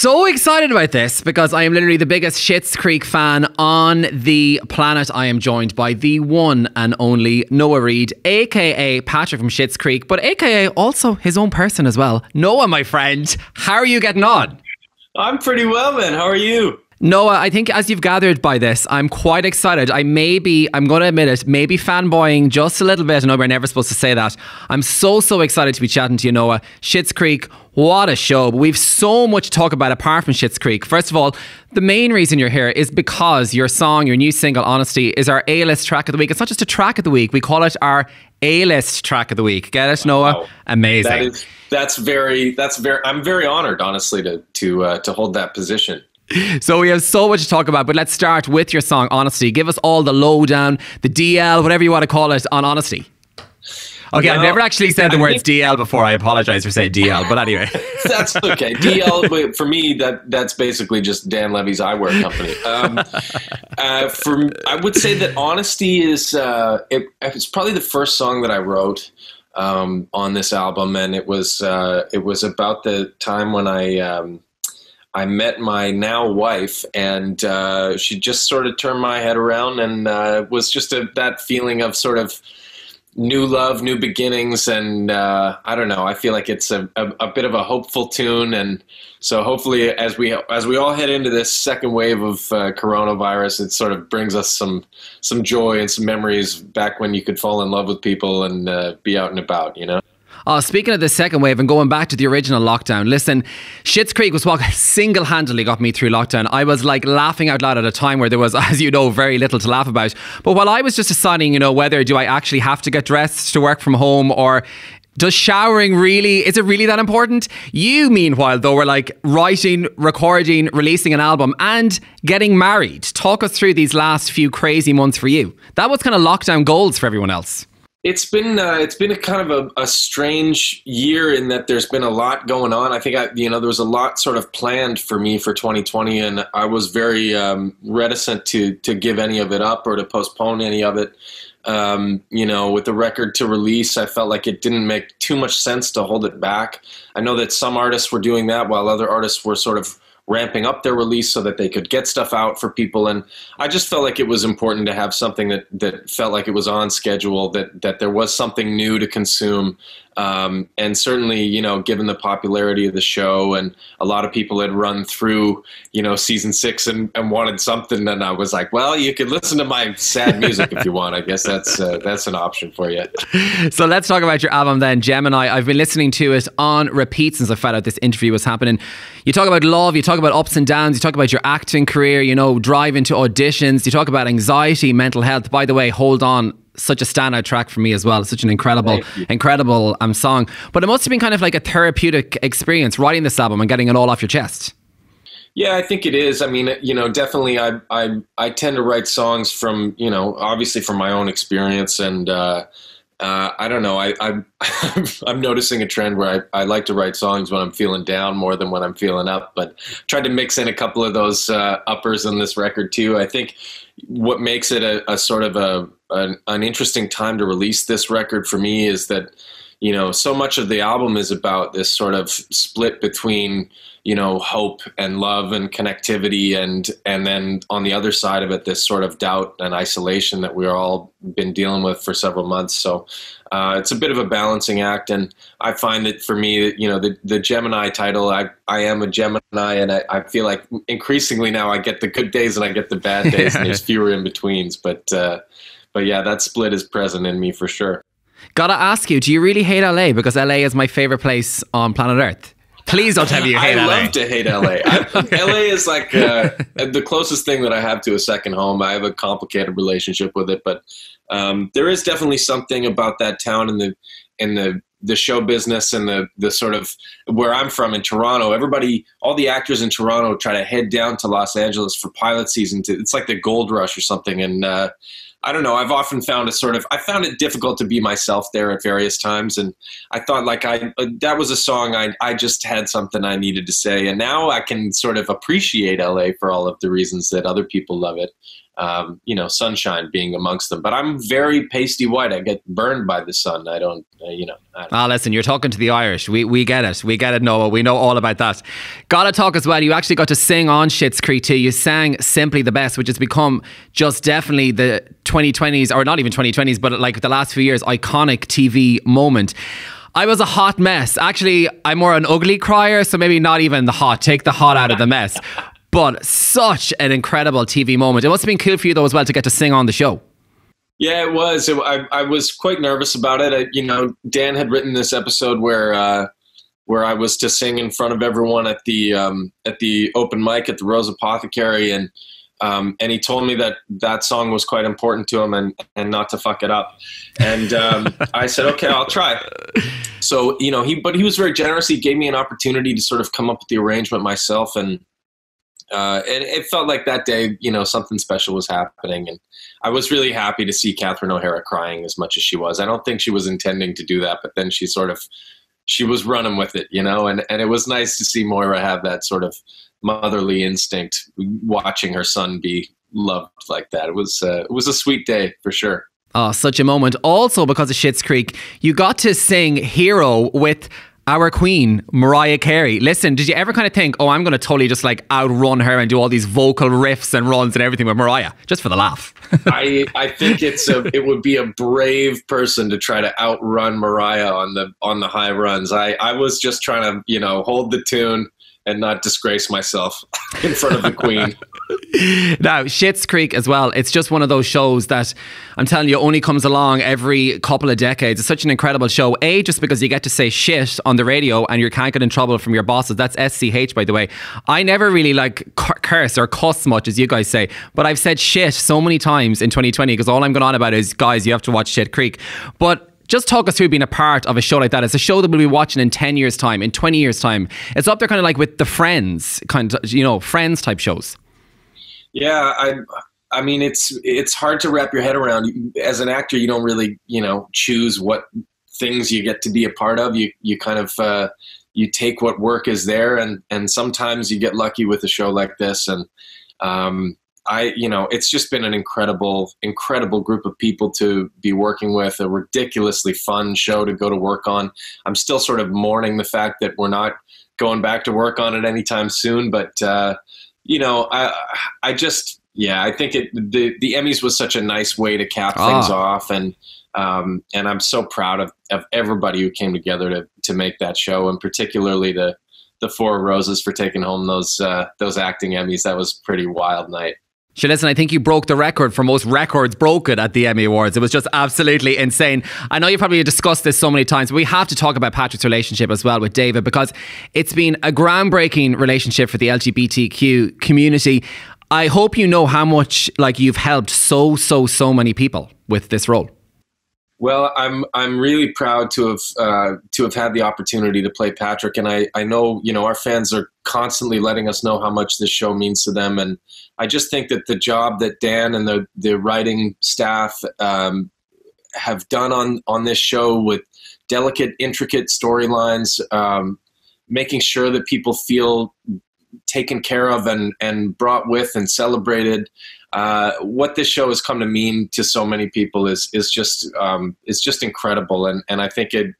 so excited about this because I am literally the biggest Schitt's Creek fan on the planet. I am joined by the one and only Noah Reid, aka Patrick from Schitt's Creek, but aka also his own person as well. Noah, my friend, how are you getting on? I'm pretty well, man. How are you? Noah, I think as you've gathered by this, I'm quite excited. I'm going to admit it, maybe fanboying just a little bit. I know we're never supposed to say that. I'm so excited to be chatting to you, Noah. Schitt's Creek, what a show. But we've so much to talk about apart from Schitt's Creek. First of all, the main reason you're here is because your song, your new single, Honesty, is our A-list track of the week. It's not just a track of the week. We call it our A-list track of the week. Get it, Noah? Wow. Amazing. That's very. I'm very honored, honestly, to hold that position. So we have so much to talk about, but let's start with your song, Honesty. Give us all the lowdown, the DL, whatever you want to call it, on Honesty. Okay, I've never actually said the words DL before. I apologize for saying DL, but anyway. That's okay. DL, for me, that's basically just Dan Levy's eyewear company. I would say that Honesty is it's probably the first song that I wrote on this album, and it was about the time when I met my now wife, and she just sort of turned my head around, and was just that feeling of sort of new love, new beginnings, and I don't know. I feel like it's a bit of a hopeful tune, and so hopefully, as we all head into this second wave of coronavirus, it sort of brings us some joy and some memories back when you could fall in love with people and be out and about, you know. Oh, speaking of the second wave and going back to the original lockdown, listen, Schitt's Creek was what single-handedly got me through lockdown. I was like laughing out loud at a time where there was, as you know, very little to laugh about. But while I was just deciding, whether do I actually have to get dressed to work from home, or does showering is it really that important? You, meanwhile, though, were like writing, recording, releasing an album and getting married. Talk us through these last few crazy months for you. That was kind of lockdown goals for everyone else. It's been a kind of a strange year in that there's been a lot going on. I think there was a lot sort of planned for me for 2020, and I was very reticent to give any of it up or to postpone any of it. With the record to release, I felt like it didn't make too much sense to hold it back. I know that some artists were doing that while other artists were sort of ramping up their release so that they could get stuff out for people. And I just felt like it was important to have something that felt like it was on schedule, that there was something new to consume. And certainly, given the popularity of the show, and a lot of people had run through, season 6 and wanted something. And I was like, well, you could listen to my sad music if you want. I guess that's an option for you. So let's talk about your album then, Gemini. I've been listening to it on repeat since I found out this interview was happening. You talk about love, you talk about ups and downs, you talk about your acting career, drive into auditions, you talk about anxiety, mental health. By the way, Hold On, such a standout track for me as well. It's such an incredible song. But it must have been kind of like a therapeutic experience writing this album and getting it all off your chest. Yeah, I think it is. I mean, definitely I tend to write songs from, obviously from my own experience, and I don't know. I'm noticing a trend where I like to write songs when I'm feeling down more than when I'm feeling up, but tried to mix in a couple of those uppers on this record too. I think what makes it a sort of an interesting time to release this record for me is that, so much of the album is about this sort of split between, hope and love and connectivity, and then on the other side of it, this sort of doubt and isolation that we're all been dealing with for several months. So it's a bit of a balancing act, and I find that for me, the Gemini title, I am a Gemini, and I feel like increasingly now I get the good days and I get the bad days, and there's fewer in betweens. But yeah, that split is present in me for sure. Gotta ask you, do you really hate LA? Because LA is my favorite place on planet Earth. Please don't tell me you hate LA. I love to hate LA. LA is like the closest thing that I have to a second home. I have a complicated relationship with it, but there is definitely something about that town and the show business and the sort of where I'm from in Toronto. All the actors in Toronto try to head down to Los Angeles for pilot season. It's like the gold rush or something, and I don't know. I've often found I found it difficult to be myself there at various times. And I thought like that was a song I just had something I needed to say. And now I can sort of appreciate LA for all of the reasons that other people love it. Sunshine being amongst them. But I'm very pasty white. I get burned by the sun. I don't. Listen, you're talking to the Irish. We get it. We get it, Noah. We know all about that. Gotta talk as well. You actually got to sing on Schitt's Creek too. You sang Simply the Best, which has become just definitely the 2020s, or not even 2020s, but like the last few years, iconic TV moment. I was a hot mess. Actually, I'm more an ugly crier, so maybe not even the hot. Take the hot out of the mess. But such an incredible TV moment. It must have been cool for you though as well to get to sing on the show. Yeah, it was. I was quite nervous about it. Dan had written this episode where I was to sing in front of everyone at the open mic at the Rose Apothecary, and he told me that song was quite important to him and not to fuck it up. And I said, okay, I'll try. So he was very generous. He gave me an opportunity to sort of come up with the arrangement myself, and it felt like that day, something special was happening. And I was really happy to see Catherine O'Hara crying as much as she was. I don't think she was intending to do that, but then she was running with it, and it was nice to see Moira have that sort of motherly instinct, watching her son be loved like that. It was a sweet day for sure. Oh, such a moment. Also, because of Schitt's Creek, you got to sing Hero with our queen, Mariah Carey. Listen, did you ever kind of think, I'm going to totally just like outrun her and do all these vocal riffs and runs and everything with Mariah, just for the laugh? I think it would be a brave person to try to outrun Mariah on the high runs. I was just trying to, hold the tune and not disgrace myself in front of the queen. Now, Schitt's Creek as well, it's just one of those shows that I'm telling you only comes along every couple of decades. It's such an incredible show. Just because you get to say shit on the radio and you can't get in trouble from your bosses. That's SCH, by the way. I never really curse or cuss much, as you guys say, but I've said shit so many times in 2020 because all I'm going on about is, guys, you have to watch Schitt Creek. But just talk us through being a part of a show like that. It's a show that we'll be watching in 10 years' time, in 20 years' time. It's up there kind of like with the Friends, Friends type shows. Yeah, I mean, it's hard to wrap your head around. As an actor, you don't really, choose what things you get to be a part of. You kind of, you take what work is there, and sometimes you get lucky with a show like this. And it's just been an incredible group of people to be working with, a ridiculously fun show to go to work on. I'm still sort of mourning the fact that we're not going back to work on it anytime soon, but I think the Emmys was such a nice way to cap things off, and I'm so proud of everybody who came together to make that show, and particularly the Four Roses for taking home those acting Emmys. That was a pretty wild night. So listen, I think you broke the record for most records broken at the Emmy Awards. It was just absolutely insane. I know you probably discussed this so many times, but we have to talk about Patrick's relationship as well with David, because it's been a groundbreaking relationship for the LGBTQ community. I hope you know how much you've helped so many people with this role. Well, I'm really proud to have had the opportunity to play Patrick, and I know our fans are constantly letting us know how much this show means to them, and I just think that the job that Dan and the writing staff have done on this show with delicate, intricate storylines, making sure that people feel taken care of and brought with and celebrated. What this show has come to mean to so many people is just incredible, and I think it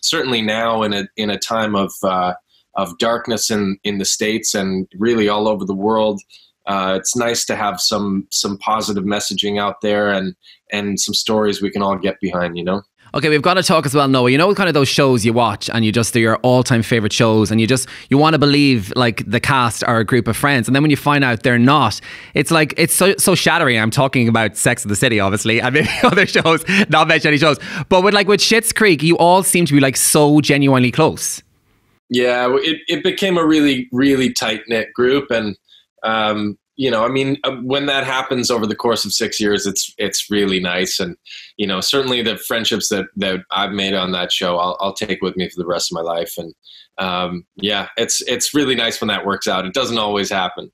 certainly now in a time of darkness in the States and really all over the world, it's nice to have some positive messaging out there and some stories we can all get behind. Okay, we've got to talk as well, Noah. Kind of those shows you watch and they're your all-time favourite shows, and you want to believe the cast are a group of friends, and then when you find out they're not, it's so shattering. I'm talking about Sex and the City, obviously, and maybe other shows, not mention any shows. But with Schitt's Creek, you all seem to be so genuinely close. Yeah, it became a really, really tight-knit group, and I mean, when that happens over the course of 6 years, it's really nice. And, certainly the friendships that I've made on that show, I'll take with me for the rest of my life. And it's really nice when that works out. It doesn't always happen.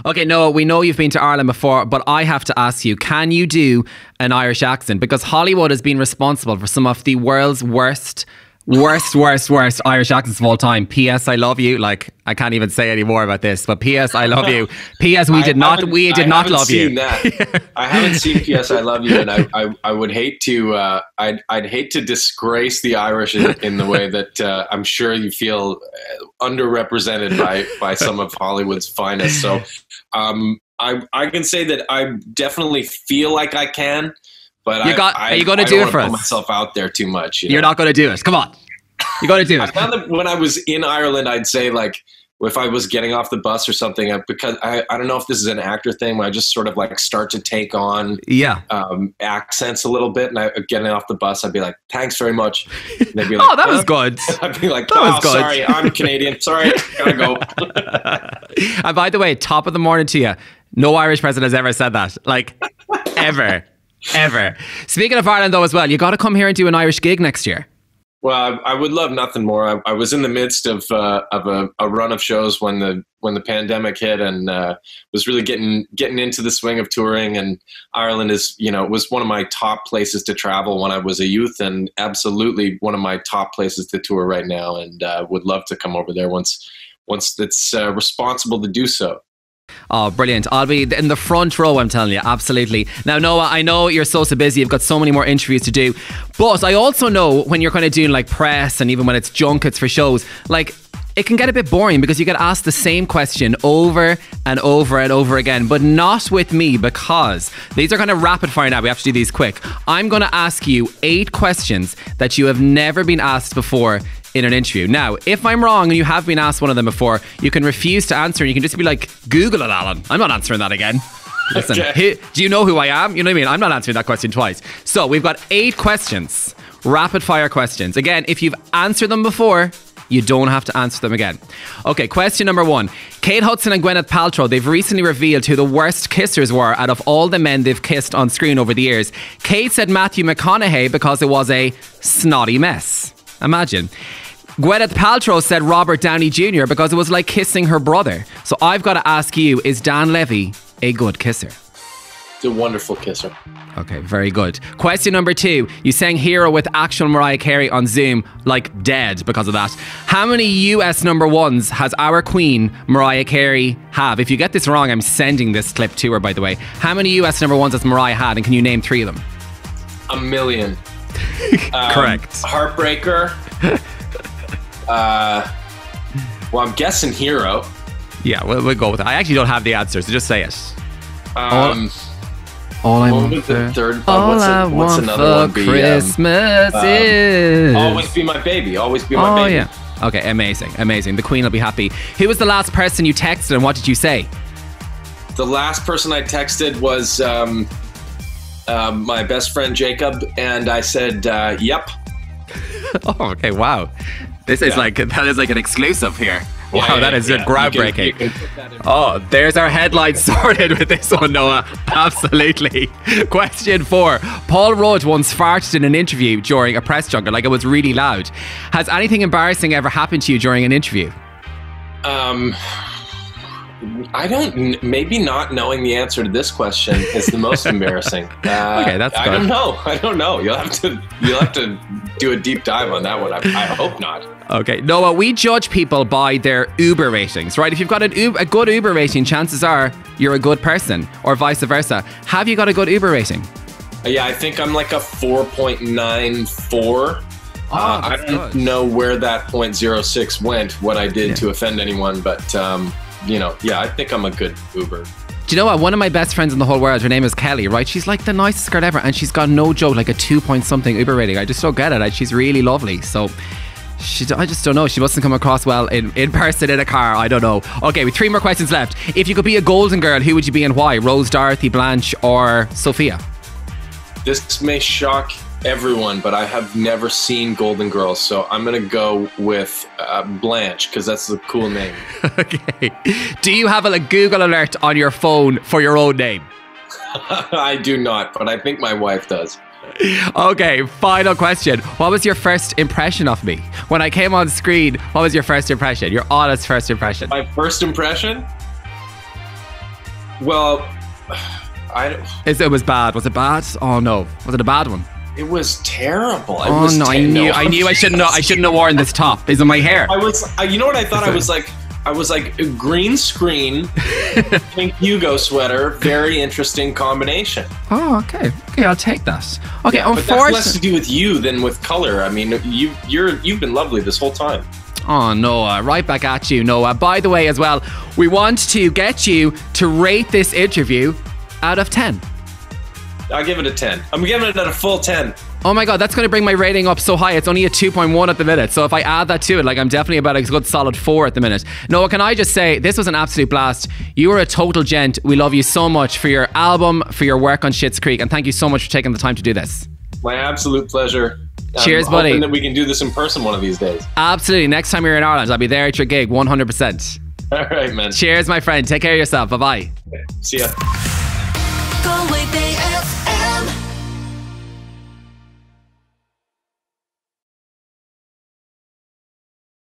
Okay, Noah, we know you've been to Ireland before, but I have to ask you, can you do an Irish accent? Because Hollywood has been responsible for some of the world's worst Irish accents of all time. P.S. I love you. Like, I can't even say any more about this, but P.S. I love you. P.S. we did not love you. That. I haven't seen P.S. I love you, and I would hate to. I'd hate to disgrace the Irish in the way that I'm sure you feel underrepresented by some of Hollywood's finest. So, I can say that I definitely feel like I can. But are you going to do it for us? I don't want to put myself out there too much. You're not going to do it. Come on. You got to do it. I found that when I was in Ireland, I'd say, like, if I was getting off the bus or something, because I don't know if this is an actor thing, where I just sort of like start to take on accents a little bit. And getting off the bus, I'd be like, thanks very much. And they'd be like, oh, that was good. I'd be like, sorry, I'm Canadian. Sorry, gotta go. And by the way, top of the morning to you. No Irish person has ever said that. Like, ever. Ever. Speaking of Ireland, though, as well, you got to come here and do an Irish gig next year. Well, I would love nothing more. I was in the midst of a run of shows when the pandemic hit, and was really getting into the swing of touring. And Ireland is, was one of my top places to travel when I was a youth, and absolutely one of my top places to tour right now. And would love to come over there once it's responsible to do so. Oh, brilliant. I'll be in the front row, I'm telling you. Absolutely. Now, Noah, I know you're so busy. You've got so many more interviews to do. But I also know when you're kind of doing like press, and even when it's junkets for shows, like, it can get a bit boring because you get asked the same question over and over and over again, but not with me, because these are kind of rapid fire now. We have to do these quick. I'm going to ask you 8 questions that you have never been asked before in an interview. Now, if I'm wrong and you have been asked one of them before, you can refuse to answer and you can just be like, Google it, Alan. I'm not answering that again. Listen, okay. Do you know who I am? You know what I mean? I'm not answering that question twice. So we've got 8 questions, rapid fire questions. Again, if you've answered them before, you don't have to answer them again. Okay, question number 1. Kate Hudson and Gwyneth Paltrow, they've recently revealed who the worst kissers were out of all the men they've kissed on screen over the years. Kate said Matthew McConaughey because it was a snotty mess. Imagine. Gwyneth Paltrow said Robert Downey Jr. because it was like kissing her brother. So I've got to ask you, is Dan Levy a good kisser? He's a wonderful kisser. Okay, very good. Question number 2. You sang Hero with actual Mariah Carey on Zoom, like dead because of that. How many US number ones has our queen, Mariah Carey, have? If you get this wrong, I'm sending this clip to her, by the way. How many US number ones has Mariah had, and can you name 3 of them? 1 million. Correct. Heartbreaker. Well, I'm guessing Hero. Yeah, we'll go with that. I actually don't have the answer, so just say it. All I want for what's another one? Christmas is Always Be My Baby. Always Be My Baby. Yeah. Okay, amazing. The Queen will be happy. Who was the last person you texted, and what did you say? The last person I texted was my best friend Jacob, and I said, "Yep." Oh, okay. Wow. That is like an exclusive here. Wow, that is groundbreaking. There's our headline sorted with this one, Noah. Absolutely. Question 4. Paul Rudd once farted in an interview during a press junket, like it was really loud. Has anything embarrassing ever happened to you during an interview? I don't. Maybe not knowing the answer to this question is the most embarrassing. Okay, that's good. I don't know. You'll have to do a deep dive on that one. I hope not. Okay, Noah, we judge people by their Uber ratings, right? If you've got a good Uber rating, chances are you're a good person, or vice versa. Have you got a good Uber rating? Yeah, I think I'm like a 4.94. I don't know where that 0.06 went, what I did to offend anyone, but I think I'm a good Uber. Do you know what? One of my best friends in the whole world, her name is Kelly, right? She's like the nicest girl ever, and she's got, no joke, like a 2-point-something Uber rating. I just don't get it. She's really lovely. So I just don't know. She mustn't come across well in person in a car. I don't know. Okay, with 3 more questions left. If you could be a golden girl, who would you be and why? Rose, Dorothy, Blanche, or Sophia? This may shock everyone, but I have never seen Golden Girls, so I'm going to go with Blanche, because that's a cool name. Okay. Do you have a Google alert on your phone for your own name? I do not, but I think my wife does. Okay, final question. What was your first impression of me? When I came on screen, what was your first impression? Your honest first impression? My first impression? Well, It was bad. Was it bad? Oh no. Was it a bad one? It was terrible. I knew I shouldn't have worn this top. Is it my hair? You know what I thought? I was like a green screen, pink Hugo sweater. Very interesting combination. Oh, okay. Okay, I'll take that. Okay, yeah, but that's less to do with you than with color. I mean, you've been lovely this whole time. Oh, Noah, right back at you, Noah. By the way, as well, we want to get you to rate this interview out of 10. I'll give it a 10. I'm giving it a full 10. Oh my God, that's going to bring my rating up so high. It's only a 2.1 at the minute. So if I add that to it, I'm definitely about a good solid 4 at the minute. Noah, can I just say, this was an absolute blast. You were a total gent. We love you so much for your album, for your work on Schitt's Creek, and thank you so much for taking the time to do this. My absolute pleasure. Cheers, buddy. I'm hoping that we can do this in person one of these days. Absolutely. Next time you're in Ireland, I'll be there at your gig, 100%. All right, man. Cheers, my friend. Take care of yourself. Bye-bye. See ya. Galway Bay